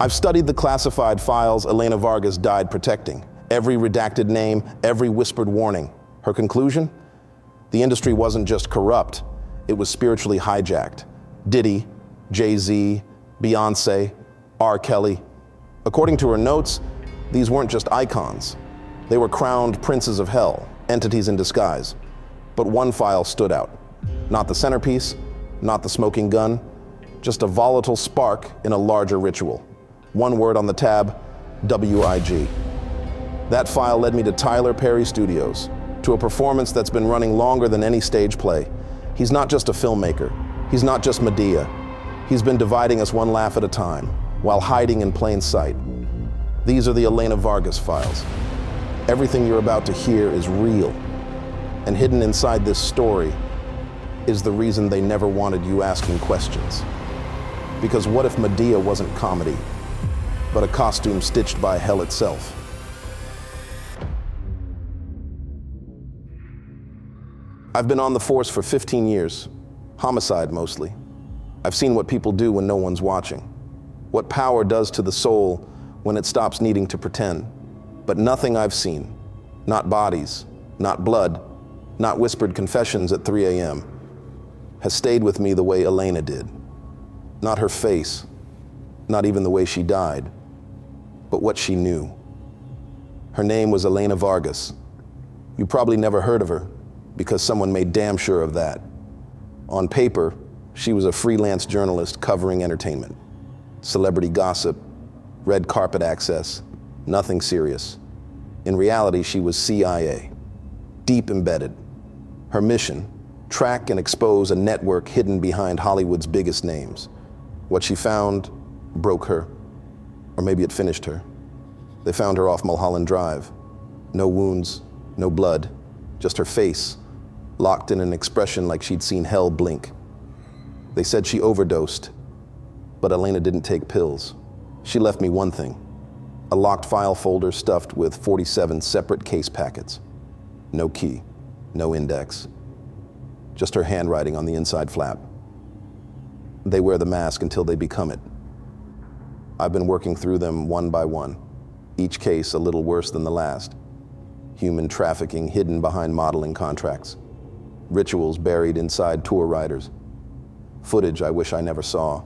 I've studied the classified files Elena Vargas died protecting. Every redacted name, every whispered warning. Her conclusion? The industry wasn't just corrupt, it was spiritually hijacked. Diddy, Jay-Z, Beyonce, R. Kelly. According to her notes, these weren't just icons. They were crowned princes of hell, entities in disguise. But one file stood out. Not the centerpiece, not the smoking gun, just a volatile spark in a larger ritual. One word on the tab, WIG. That file led me to Tyler Perry Studios, to a performance that's been running longer than any stage play. He's not just a filmmaker. He's not just Madea. He's been dividing us one laugh at a time, while hiding in plain sight. These are the Elena Vargas Files. Everything you're about to hear is real. And hidden inside this story is the reason they never wanted you asking questions. Because what if Madea wasn't comedy, but a costume stitched by hell itself? I've been on the force for 15 years, homicide mostly. I've seen what people do when no one's watching, what power does to the soul when it stops needing to pretend. But nothing I've seen, not bodies, not blood, not whispered confessions at 3 a.m., has stayed with me the way Elena did. Not her face, not even the way she died, but what she knew. Her name was Elena Vargas. You probably never heard of her, because someone made damn sure of that. On paper, she was a freelance journalist covering entertainment, celebrity gossip, red carpet access, nothing serious. In reality, she was CIA, deep embedded. Her mission, track and expose a network hidden behind Hollywood's biggest names. What she found broke her, or maybe it finished her. They found her off Mulholland Drive. No wounds, no blood, just her face, locked in an expression like she'd seen hell blink. They said she overdosed, but Elena didn't take pills. She left me one thing, a locked file folder stuffed with 47 separate case packets. No key, no index, just her handwriting on the inside flap. They wear the mask until they become it. I've been working through them one by one, each case a little worse than the last. Human trafficking hidden behind modeling contracts. Rituals buried inside tour riders. Footage I wish I never saw.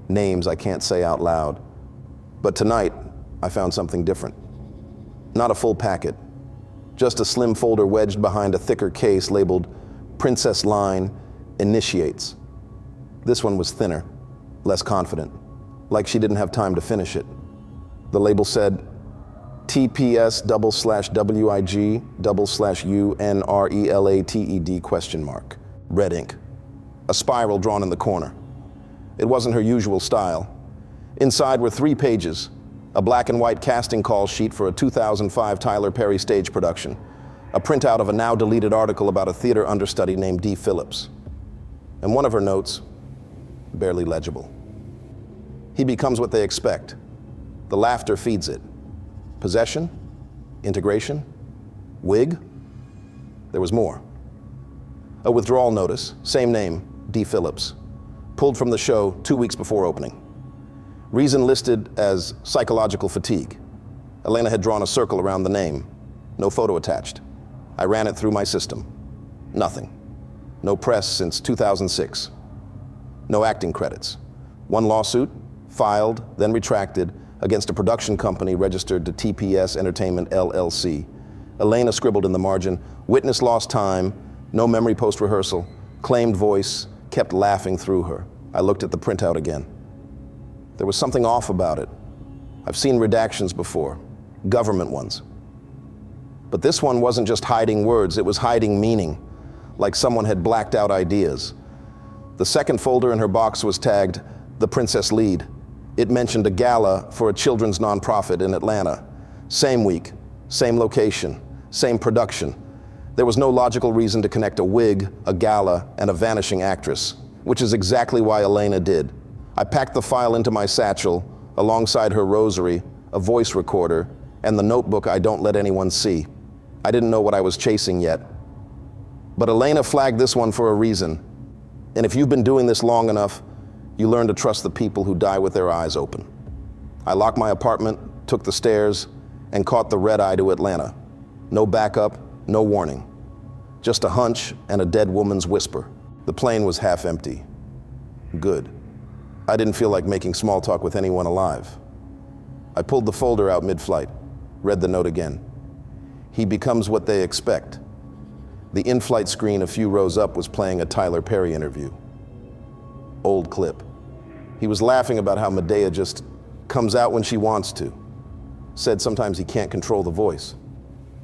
Names I can't say out loud. But tonight, I found something different. Not a full packet, just a slim folder wedged behind a thicker case labeled Princess Line Initiates. This one was thinner, less confident, like she didn't have time to finish it. The label said, TPS/WIG/UNRELATED ? Red ink. A spiral drawn in the corner. It wasn't her usual style. Inside were 3 pages, a black and white casting call sheet for a 2005 Tyler Perry stage production, a printout of a now deleted article about a theater understudy named D. Phillips, and one of her notes, barely legible. He becomes what they expect. The laughter feeds it. Possession? Integration? Wig? There was more. A withdrawal notice, same name, D. Phillips, pulled from the show 2 weeks before opening. Reason listed as psychological fatigue. Elena had drawn a circle around the name. No photo attached. I ran it through my system. Nothing. No press since 2006. No acting credits. One lawsuit, filed, then retracted, against a production company registered to TPS Entertainment LLC. Elena scribbled in the margin, witness lost time, no memory post-rehearsal, claimed voice, kept laughing through her. I looked at the printout again. There was something off about it. I've seen redactions before, government ones. But this one wasn't just hiding words, it was hiding meaning, like someone had blacked out ideas. The second folder in her box was tagged, The Princess Lead. It mentioned a gala for a children's nonprofit in Atlanta. Same week, same location, same production. There was no logical reason to connect a wig, a gala, and a vanishing actress, which is exactly why Elena did. I packed the file into my satchel, alongside her rosary, a voice recorder, and the notebook I don't let anyone see. I didn't know what I was chasing yet. But Elena flagged this one for a reason. And if you've been doing this long enough, you learn to trust the people who die with their eyes open. I locked my apartment, took the stairs, and caught the red-eye to Atlanta. No backup, no warning. Just a hunch and a dead woman's whisper. The plane was half empty. Good. I didn't feel like making small talk with anyone alive. I pulled the folder out mid-flight, read the note again. He becomes what they expect. The in-flight screen a few rows up was playing a Tyler Perry interview. Old clip. He was laughing about how Madea just comes out when she wants to. Said sometimes he can't control the voice.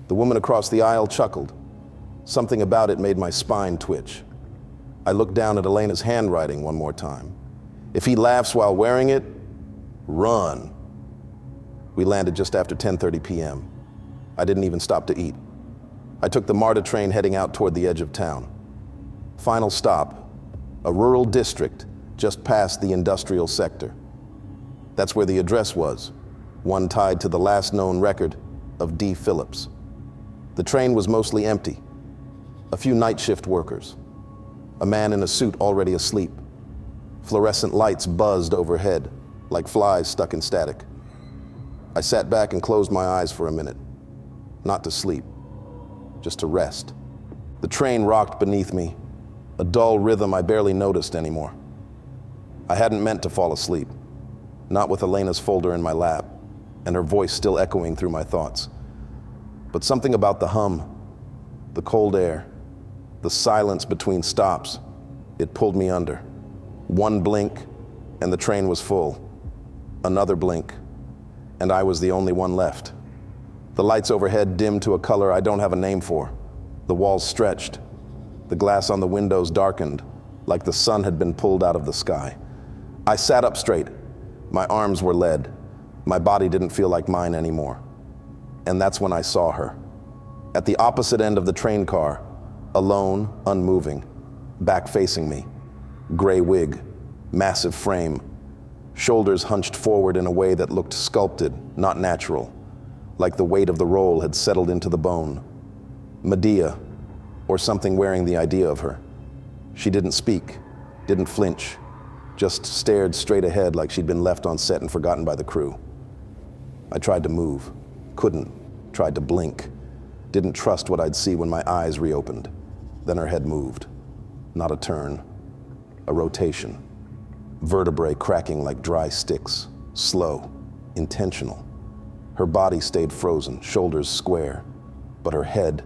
The woman across the aisle chuckled. Something about it made my spine twitch. I looked down at Elena's handwriting one more time. If he laughs while wearing it, run. We landed just after 10:30 p.m. I didn't even stop to eat. I took the MARTA train heading out toward the edge of town. Final stop, a rural district just past the industrial sector. That's where the address was, one tied to the last known record of D. Phillips. The train was mostly empty. A few night shift workers. A man in a suit already asleep. Fluorescent lights buzzed overhead, like flies stuck in static. I sat back and closed my eyes for a minute. Not to sleep, just to rest. The train rocked beneath me, a dull rhythm I barely noticed anymore. I hadn't meant to fall asleep, not with Elena's folder in my lap, and her voice still echoing through my thoughts. But something about the hum, the cold air, the silence between stops, it pulled me under. One blink, and the train was full. Another blink, and I was the only one left. The lights overhead dimmed to a color I don't have a name for. The walls stretched. The glass on the windows darkened, like the sun had been pulled out of the sky. I sat up straight. My arms were lead. My body didn't feel like mine anymore. And that's when I saw her. At the opposite end of the train car, alone, unmoving, back facing me. Gray wig, massive frame, shoulders hunched forward in a way that looked sculpted, not natural, like the weight of the role had settled into the bone. Madea, or something wearing the idea of her. She didn't speak, didn't flinch, just stared straight ahead like she'd been left on set and forgotten by the crew. I tried to move, couldn't, tried to blink, didn't trust what I'd see when my eyes reopened. Then her head moved. Not a turn, a rotation. Vertebrae cracking like dry sticks, slow, intentional. Her body stayed frozen, shoulders square, but her head,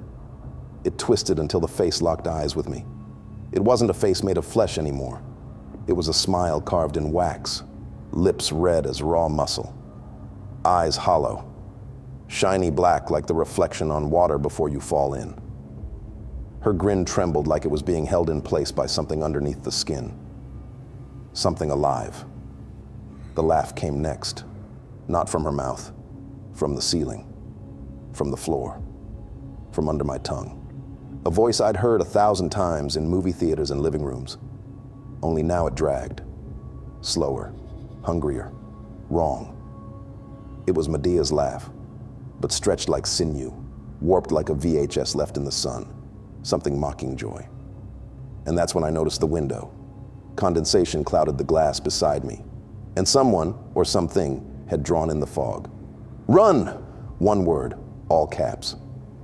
it twisted until the face locked eyes with me. It wasn't a face made of flesh anymore. It was a smile carved in wax, lips red as raw muscle, eyes hollow, shiny black like the reflection on water before you fall in. Her grin trembled like it was being held in place by something underneath the skin. Something alive. The laugh came next, not from her mouth, from the ceiling, from the floor, from under my tongue. A voice I'd heard 1,000 times in movie theaters and living rooms. Only now it dragged. Slower, hungrier, wrong. It was Medea's laugh, but stretched like sinew, warped like a VHS left in the sun, something mocking joy. And that's when I noticed the window. Condensation clouded the glass beside me, and someone, or something, had drawn in the fog. Run! One word, all caps.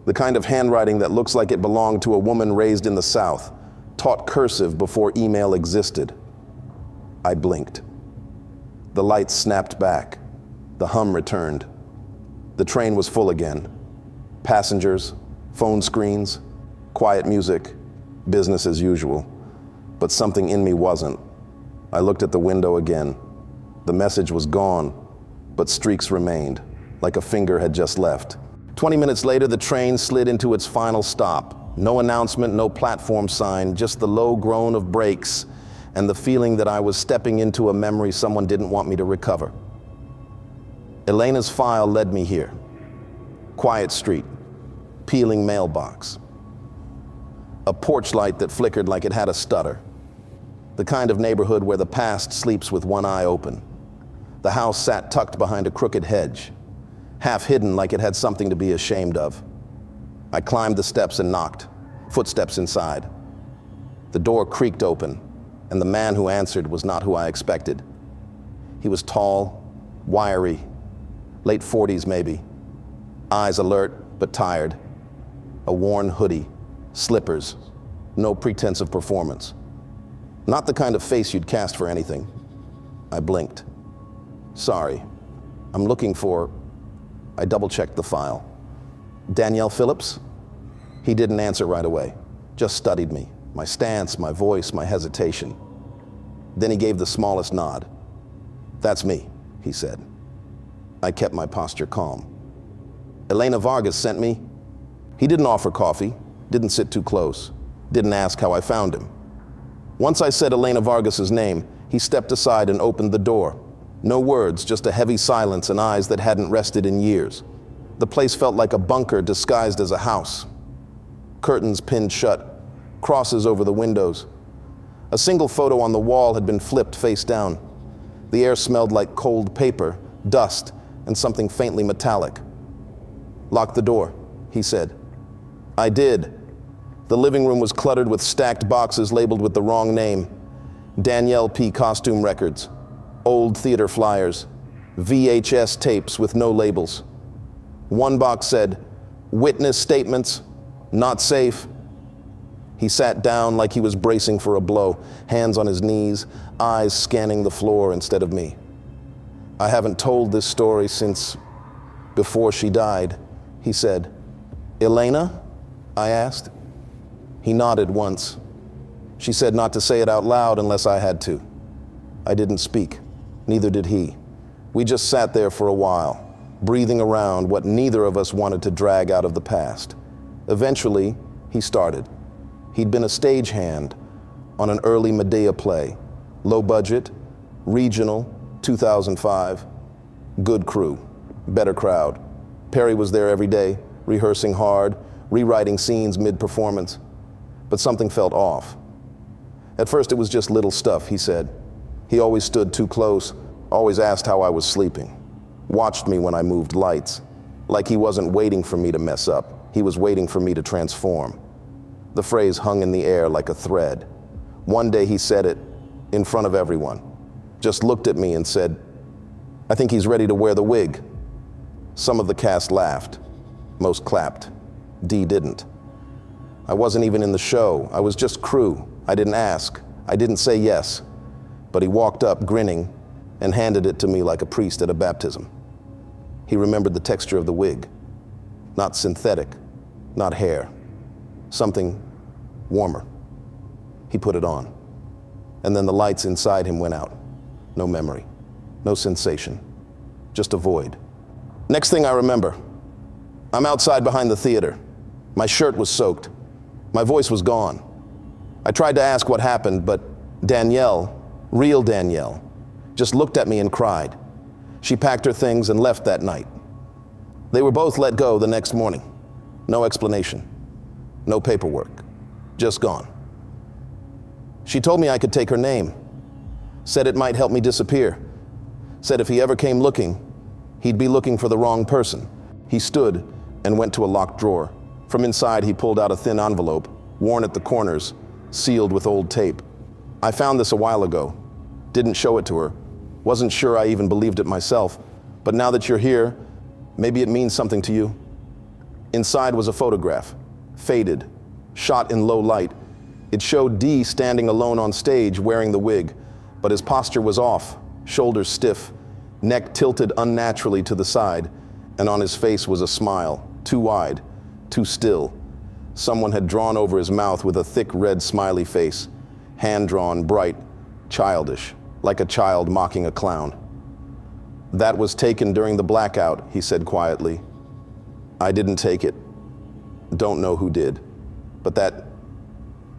The kind of handwriting that looks like it belonged to a woman raised in the South, taught cursive before email existed. I blinked. The lights snapped back. The hum returned. The train was full again. Passengers, phone screens, quiet music, business as usual. But something in me wasn't. I looked at the window again. The message was gone, but streaks remained, like a finger had just left. 20 minutes later, the train slid into its final stop. No announcement, no platform sign, just the low groan of brakes and the feeling that I was stepping into a memory someone didn't want me to recover. Elena's file led me here. Quiet street, peeling mailbox. A porch light that flickered like it had a stutter. The kind of neighborhood where the past sleeps with one eye open. The house sat tucked behind a crooked hedge, half hidden like it had something to be ashamed of. I climbed the steps and knocked, footsteps inside. The door creaked open, and the man who answered was not who I expected. He was tall, wiry, late 40s maybe, eyes alert but tired, a worn hoodie, slippers, no pretense of performance. Not the kind of face you'd cast for anything. I blinked. Sorry, I'm looking for... I double-checked the file. Danielle Phillips? He didn't answer right away, just studied me, my stance, my voice, my hesitation. Then he gave the smallest nod. That's me, he said. I kept my posture calm. Elena Vargas sent me. He didn't offer coffee, didn't sit too close, didn't ask how I found him. Once I said Elena Vargas's name, he stepped aside and opened the door. No words, just a heavy silence and eyes that hadn't rested in years. The place felt like a bunker disguised as a house. Curtains pinned shut, crosses over the windows. A single photo on the wall had been flipped face down. The air smelled like cold paper, dust, and something faintly metallic. Lock the door, he said. I did. The living room was cluttered with stacked boxes labeled with the wrong name. Danielle P. Costume Records, old theater flyers, VHS tapes with no labels. One box said, witness statements, not safe. He sat down like he was bracing for a blow, hands on his knees, eyes scanning the floor instead of me. I haven't told this story since before she died, he said. Elena? I asked. He nodded once. She said not to say it out loud unless I had to. I didn't speak, neither did he. We just sat there for a while, breathing around what neither of us wanted to drag out of the past. Eventually, he started. He'd been a stagehand on an early Madea play, low budget, regional, 2005, good crew, better crowd. Perry was there every day, rehearsing hard, rewriting scenes mid-performance, but something felt off. At first it was just little stuff, he said. He always stood too close, always asked how I was sleeping, watched me when I moved lights, like he wasn't waiting for me to mess up, he was waiting for me to transform. The phrase hung in the air like a thread. One day he said it in front of everyone, just looked at me and said, I think he's ready to wear the wig. Some of the cast laughed, most clapped. Dee didn't. I wasn't even in the show, I was just crew. I didn't ask, I didn't say yes, but he walked up grinning and handed it to me like a priest at a baptism. He remembered the texture of the wig, not synthetic, not hair, something warmer. He put it on, and then the lights inside him went out. No memory, no sensation, just a void. Next thing I remember, I'm outside behind the theater. My shirt was soaked. My voice was gone. I tried to ask what happened, but Danielle, real Danielle, just looked at me and cried. She packed her things and left that night. They were both let go the next morning. No explanation, no paperwork, just gone. She told me I could take her name, said it might help me disappear, said if he ever came looking, he'd be looking for the wrong person. He stood and went to a locked drawer. From inside, he pulled out a thin envelope, worn at the corners, sealed with old tape. I found this a while ago, didn't show it to her, wasn't sure I even believed it myself, but now that you're here, maybe it means something to you. Inside was a photograph, faded, shot in low light. It showed Dee standing alone on stage wearing the wig, but his posture was off, shoulders stiff, neck tilted unnaturally to the side, and on his face was a smile, too wide, too still. Someone had drawn over his mouth with a thick red smiley face, hand-drawn, bright, childish, like a child mocking a clown. That was taken during the blackout, he said quietly. I didn't take it. Don't know who did, but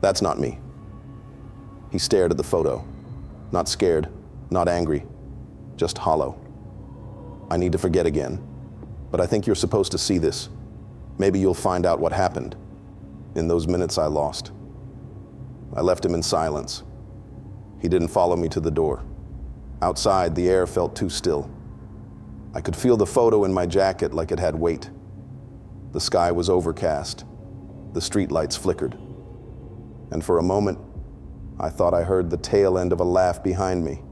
that's not me. He stared at the photo, not scared, not angry, just hollow. I need to forget again, but I think you're supposed to see this. Maybe you'll find out what happened in those minutes I lost. I left him in silence. He didn't follow me to the door. Outside, the air felt too still. I could feel the photo in my jacket like it had weight. The sky was overcast. The streetlights flickered. And for a moment, I thought I heard the tail end of a laugh behind me.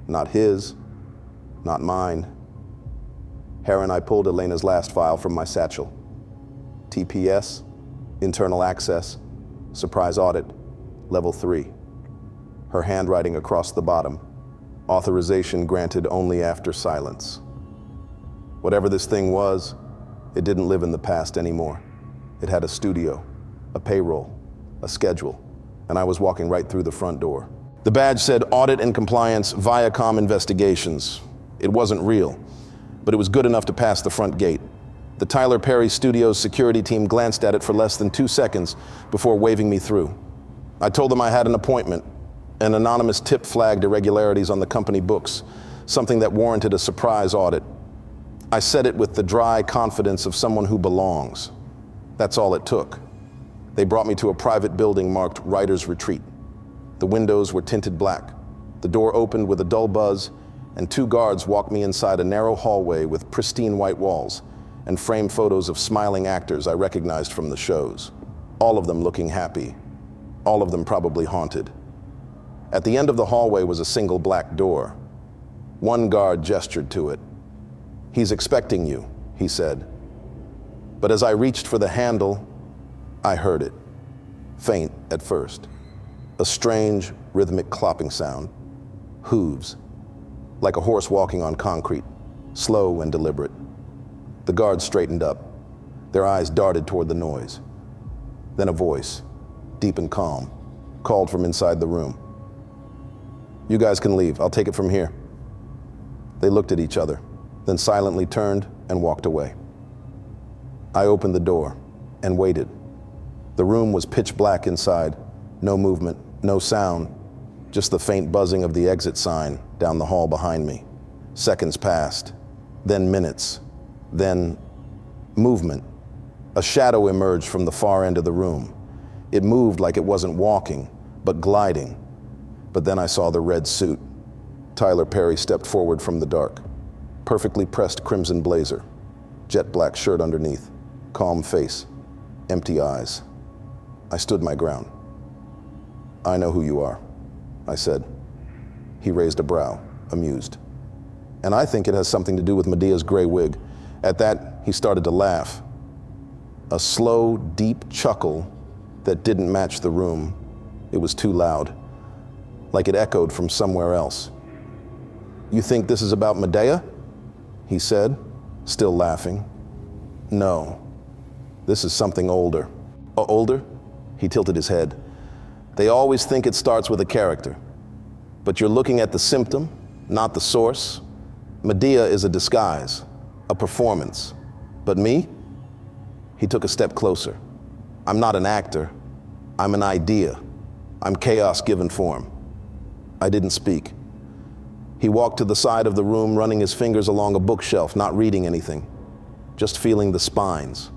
Not his, Not mine. Hera and I pulled Elena's last file from my satchel. TPS, internal access, surprise audit, level 3. Her handwriting across the bottom. Authorization granted only after silence. Whatever this thing was, it didn't live in the past anymore. It had a studio, a payroll, a schedule, and I was walking right through the front door. The badge said Audit and Compliance Viacom Investigations. It wasn't real, but it was good enough to pass the front gate. The Tyler Perry Studios security team glanced at it for less than 2 seconds before waving me through. I told them I had an appointment. An anonymous tip flagged irregularities on the company books, something that warranted a surprise audit. I said it with the dry confidence of someone who belongs. That's all it took. They brought me to a private building marked Writer's Retreat. The windows were tinted black. The door opened with a dull buzz, and 2 guards walked me inside a narrow hallway with pristine white walls and framed photos of smiling actors I recognized from the shows. All of them looking happy. All of them probably haunted. At the end of the hallway was a single black door. One guard gestured to it. "He's expecting you," he said. But as I reached for the handle, I heard it. Faint at first. A strange, rhythmic clopping sound. Hooves. Like a horse walking on concrete. Slow and deliberate. The guards straightened up. Their eyes darted toward the noise. Then a voice, deep and calm, called from inside the room. "You guys can leave. I'll take it from here." They looked at each other, then silently turned and walked away. I opened the door and waited. The room was pitch black inside. No movement, no sound, just the faint buzzing of the exit sign down the hall behind me. Seconds passed, then minutes, then movement. A shadow emerged from the far end of the room. It moved like it wasn't walking, but gliding. But then I saw the red suit. Tyler Perry stepped forward from the dark. Perfectly pressed crimson blazer, jet black shirt underneath, calm face, empty eyes. I stood my ground. "I know who you are," I said. He raised a brow, amused. "And I think it has something to do with Medea's gray wig." At that, he started to laugh. A slow, deep chuckle that didn't match the room. It was too loud, like it echoed from somewhere else. "You think this is about Madea?" he said, still laughing. "No, this is something older." "Older?" He tilted his head. "They always think it starts with a character, but you're looking at the symptom, not the source. Madea is a disguise, a performance. But me?" He took a step closer. "I'm not an actor. I'm an idea. I'm chaos given form." I didn't speak. He walked to the side of the room, running his fingers along a bookshelf, not reading anything, just feeling the spines,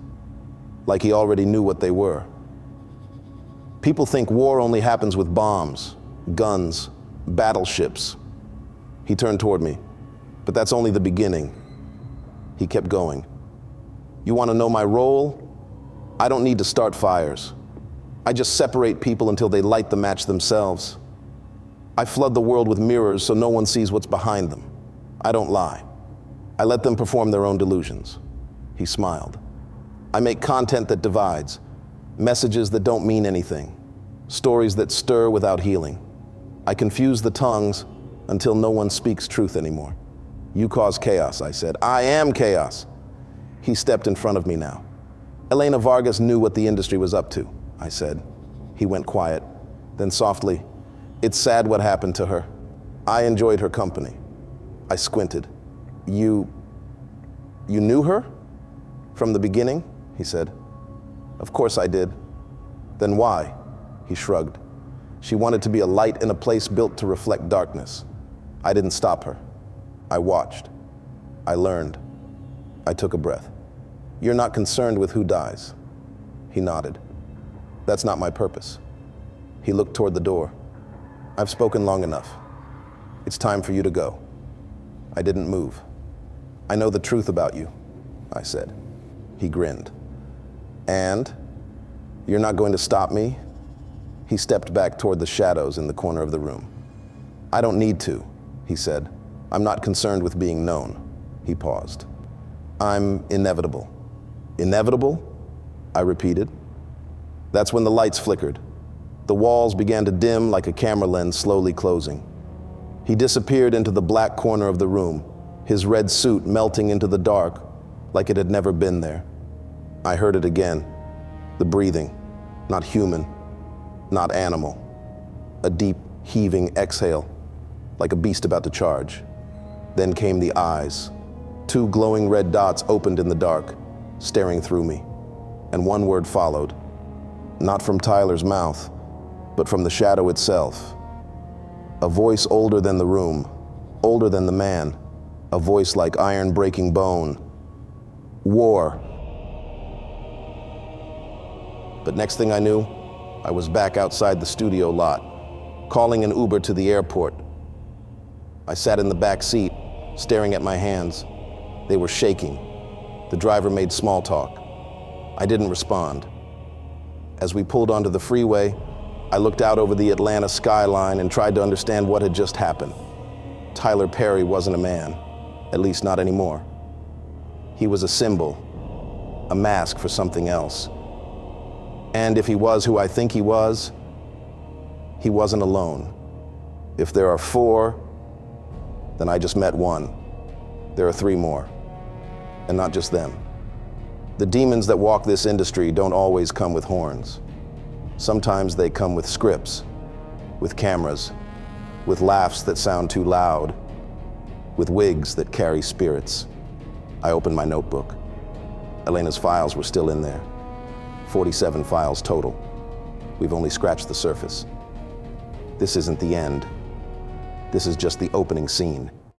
like he already knew what they were. "People think war only happens with bombs, guns, battleships." He turned toward me. "But that's only the beginning." He kept going. "You want to know my role? I don't need to start fires. I just separate people until they light the match themselves. I flood the world with mirrors so no one sees what's behind them. I don't lie. I let them perform their own delusions." He smiled. "I make content that divides, messages that don't mean anything, stories that stir without healing. I confuse the tongues until no one speaks truth anymore." "You cause chaos," I said. "I am chaos." He stepped in front of me now. "Elena Vargas knew what the industry was up to," I said. He went quiet. Then softly, "It's sad what happened to her. I enjoyed her company." I squinted. You knew her? From the beginning?" he said. "Of course I did." "Then why?" He shrugged. "She wanted to be a light in a place built to reflect darkness. I didn't stop her. I watched. I learned." I took a breath. "You're not concerned with who dies?" He nodded. "That's not my purpose." He looked toward the door. "I've spoken long enough. It's time for you to go." I didn't move. "I know the truth about you," I said. He grinned. "And? You're not going to stop me?" He stepped back toward the shadows in the corner of the room. "I don't need to," he said. I'm not concerned with being known. He paused. I'm inevitable. Inevitable? I repeated. That's when the lights flickered. The walls began to dim like a camera lens slowly closing. He disappeared into the black corner of the room, his red suit melting into the dark like it had never been there. I heard it again. The breathing, not human, not animal. A deep, heaving exhale, like a beast about to charge. Then came the eyes. Two glowing red dots opened in the dark, staring through me. And one word followed. Not from Tyler's mouth, but from the shadow itself. A voice older than the room, older than the man. A voice like iron breaking bone. War. But next thing I knew, I was back outside the studio lot, calling an Uber to the airport. I sat in the back seat, staring at my hands. They were shaking. The driver made small talk. I didn't respond. As we pulled onto the freeway, I looked out over the Atlanta skyline and tried to understand what had just happened. Tyler Perry wasn't a man, at least not anymore. He was a symbol, a mask for something else. And if he was who I think he wasn't alone. If there are four, then I just met one. There are three more, and not just them. The demons that walk this industry don't always come with horns. Sometimes they come with scripts, with cameras, with laughs that sound too loud, with wigs that carry spirits. I opened my notebook. Elena's files were still in there. 47 files total. We've only scratched the surface. This isn't the end. This is just the opening scene.